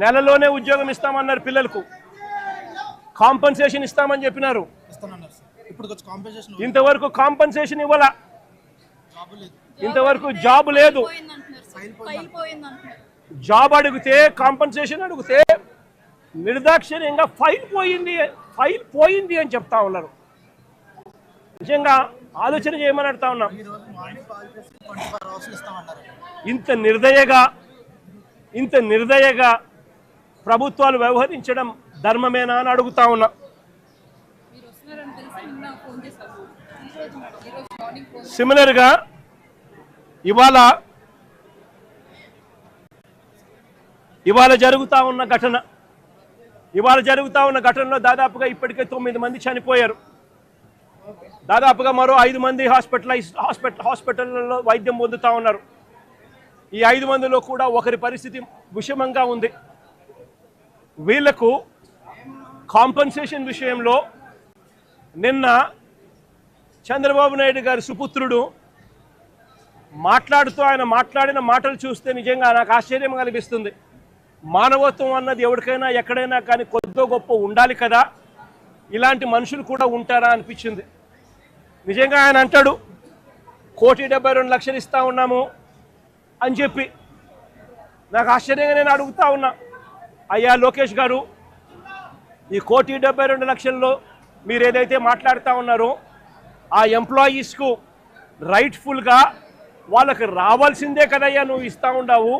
నెలలోనే ఉద్యోగం ఇస్తామన్నారు పిల్లలకు. కాంపన్సేషన్ ఇస్తామని చెప్పినారు. ఇంతవరకు కాంపన్సేషన్ ఇవ్వాల. ఇంతవరకు జాబ్ లేదు. జాబ్ అడిగితే, కాంపన్సేషన్ అడిగితే నిర్దాక్షిణ్యంగా ఫైల్ పోయింది అని చెప్తా ఉన్నారు. నిజంగా ఆలోచన చేయమని అడుగుతా ఉన్నాం. ఇంత నిర్దయగా ప్రభుత్వాలు వ్యవహరించడం ధర్మమేనా అని అడుగుతా ఉన్నా. సిమిలర్గా ఇవాళ జరుగుతా ఉన్న ఘటనలో దాదాపుగా ఇప్పటికే 9 మంది చనిపోయారు. దాదాపుగా మరో 5 మంది హాస్పిటల్లో వైద్యం పొందుతూ ఉన్నారు. ఈ 5 మందిలో కూడా ఒకరి పరిస్థితి విషమంగా ఉంది. వీళ్లకు కాంపన్సేషన్ విషయంలో నిన్న చంద్రబాబు నాయుడు గారి సుపుత్రుడు ఆయన మాట్లాడిన మాటలు చూస్తే నిజంగా నాకు ఆశ్చర్యం కలిగిస్తుంది. మానవత్వం అన్నది ఎవరికైనా ఎక్కడైనా కానీ కొద్దో గొప్ప ఉండాలి కదా, ఇలాంటి మనుషులు కూడా ఉంటారా అనిపించింది. నిజంగా ఆయన అంటాడు 1,72,00,000 ఇస్తా ఉన్నాము అని చెప్పి. నాకు ఆశ్చర్యంగా నేను అడుగుతా ఉన్నా, అయ్యా లోకేష్ గారు, ఈ 1,72,00,000లో మీరు ఏదైతే మాట్లాడుతూ ఉన్నారో ఆ ఎంప్లాయీస్కు రైట్ఫుల్గా వాళ్ళకి రావాల్సిందే కదయ్యా నువ్వు ఇస్తూ ఉన్నావు,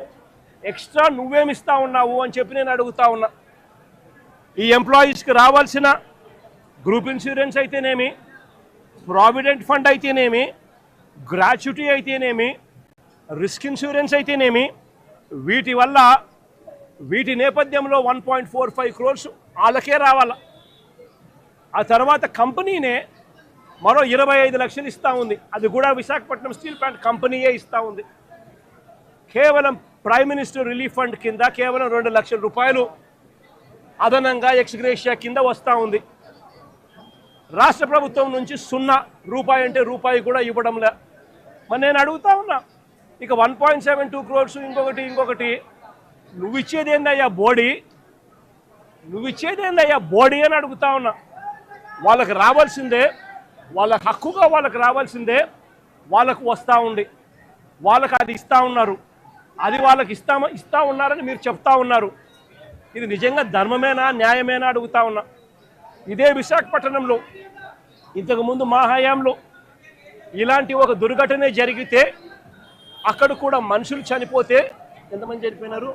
ఎక్స్ట్రా నువ్వేమి ఇస్తూ ఉన్నావు అని చెప్పి నేను అడుగుతా ఉన్నా. ఈ ఎంప్లాయీస్కి రావాల్సిన గ్రూప్ ఇన్సూరెన్స్ అయితేనేమి, ప్రావిడెంట్ ఫండ్ అయితేనేమి, గ్రాట్యుటీ అయితేనేమి, రిస్క్ ఇన్సూరెన్స్ అయితేనేమి, వీటి నేపథ్యంలో 1.45 crores వాళ్ళకే రావాల. ఆ తర్వాత కంపెనీనే మరో 25 లక్షలు ఇస్తూ ఉంది. అది కూడా విశాఖపట్నం స్టీల్ ప్లాంట్ కంపెనీయే ఇస్తూ ఉంది. కేవలం ప్రైమ్ మినిస్టర్ రిలీఫ్ ఫండ్ కింద కేవలం 2 లక్షల రూపాయలు అదనంగా ఎక్స్గ్రేషియా కింద వస్తూ ఉంది. రాష్ట్ర ప్రభుత్వం నుంచి 0 రూపాయి అంటే రూపాయి కూడా ఇవ్వడంలే. మరి నేను అడుగుతా ఉన్నా, ఇక 1.72 crores ఇంకొకటి నువ్వు ఇచ్చేదేందయ్యా బోడీ అని అడుగుతా ఉన్నా. వాళ్ళకి రావాల్సిందే, వాళ్ళ హక్కుగా వాళ్ళకి రావాల్సిందే వాళ్ళకు వస్తూ ఉంది. వాళ్ళకి అది ఇస్తూ ఉన్నారు. అది వాళ్ళకి ఇస్తూ ఉన్నారని మీరు చెప్తా ఉన్నారు. ఇది నిజంగా ధర్మమేనా, న్యాయమేనా అడుగుతా ఉన్నా. ఇదే విశాఖపట్నంలో ఇంతకుముందు మా హయాంలో ఇలాంటి ఒక దుర్ఘటన జరిగితే అక్కడ కూడా మనుషులు చనిపోతే ఎంతమంది చనిపోయినారు?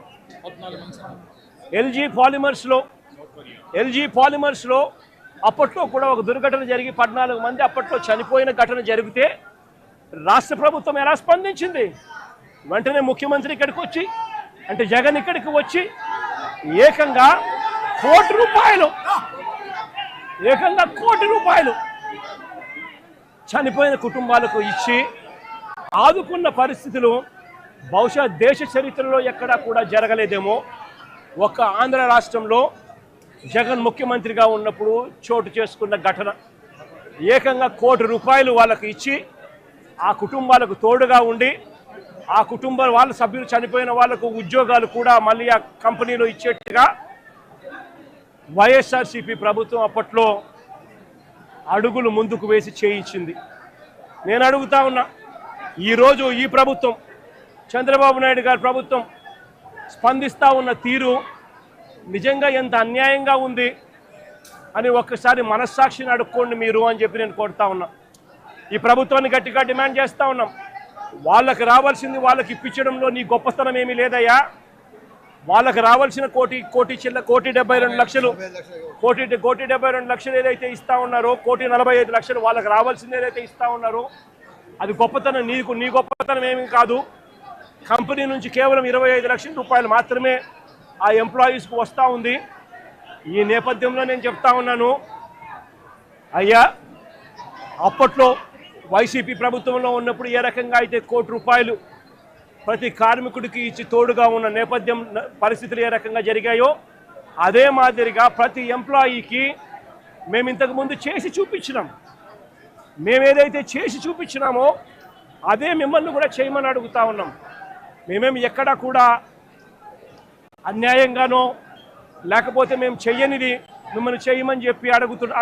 ఎల్జీ పాలిమర్స్లో అప్పట్లో కూడా ఒక దుర్ఘటన జరిగి 14 మంది అప్పట్లో చనిపోయిన ఘటన జరిగితే రాష్ట్ర ప్రభుత్వం ఎలా స్పందించింది? వెంటనే ముఖ్యమంత్రి ఇక్కడికి వచ్చి, అంటే జగన్ ఇక్కడికి వచ్చి ఏకంగా ₹1 కోటి చనిపోయిన కుటుంబాలకు ఇచ్చి ఆదుకున్న పరిస్థితులు బహుశా దేశ చరిత్రలో ఎక్కడా కూడా జరగలేదేమో. ఒక్క ఆంధ్ర రాష్ట్రంలో జగన్ ముఖ్యమంత్రిగా ఉన్నప్పుడు చోటు చేసుకున్న ఘటన. ఏకంగా ₹1 కోటి వాళ్ళకు ఇచ్చి ఆ కుటుంబాలకు తోడుగా ఉండి ఆ వాళ్ళ సభ్యులు చనిపోయిన వాళ్ళకు ఉద్యోగాలు కూడా మళ్ళీ ఆ కంపెనీలో ఇచ్చేట్టుగా వైఎస్ఆర్సీపీ ప్రభుత్వం అప్పట్లో అడుగులు ముందుకు వేసి చేయించింది. నేను అడుగుతా ఉన్నా, ఈరోజు ఈ ప్రభుత్వం, చంద్రబాబు నాయుడు గారి ప్రభుత్వం స్పందిస్తూ ఉన్న తీరు నిజంగా ఎంత అన్యాయంగా ఉంది అని ఒక్కసారి మనస్సాక్షిని అడుక్కోండి మీరు అని చెప్పి నేను కోరుతా ఉన్నా. ఈ ప్రభుత్వాన్ని గట్టిగా డిమాండ్ చేస్తూ ఉన్నాం. వాళ్ళకి రావాల్సింది వాళ్ళకి ఇప్పించడంలో నీ గొప్పతనం ఏమీ లేదయ్యా. వాళ్ళకి రావాల్సిన ₹1,72,00,000 ఏదైతే ఇస్తా ఉన్నారో, ₹1,45,00,000 వాళ్ళకి రావాల్సింది ఏదైతే ఇస్తా ఉన్నారో అది గొప్పతనం. నీ గొప్పతనం ఏమీ కాదు. కంపెనీ నుంచి కేవలం ₹25 లక్షల మాత్రమే ఆ ఎంప్లాయీస్కు వస్తూ ఉంది. ఈ నేపథ్యంలో నేను చెప్తా ఉన్నాను, అయ్యా అప్పట్లో వైసీపీ ప్రభుత్వంలో ఉన్నప్పుడు ఏ రకంగా అయితే ₹1 కోటి ప్రతి కార్మికుడికి ఇచ్చి తోడుగా ఉన్న నేపథ్యం పరిస్థితులు ఏ రకంగా జరిగాయో అదే మాదిరిగా ప్రతి ఎంప్లాయీకి మేము ఇంతకుముందు చేసి చూపించినాం. మేమేదైతే చేసి చూపించినామో అదే మిమ్మల్ని కూడా చేయమని అడుగుతా ఉన్నాం. మేమేమి ఎక్కడా కూడా అన్యాయంగానో లేకపోతే మేము చెయ్యనిది మిమ్మల్ని చేయమని చెప్పి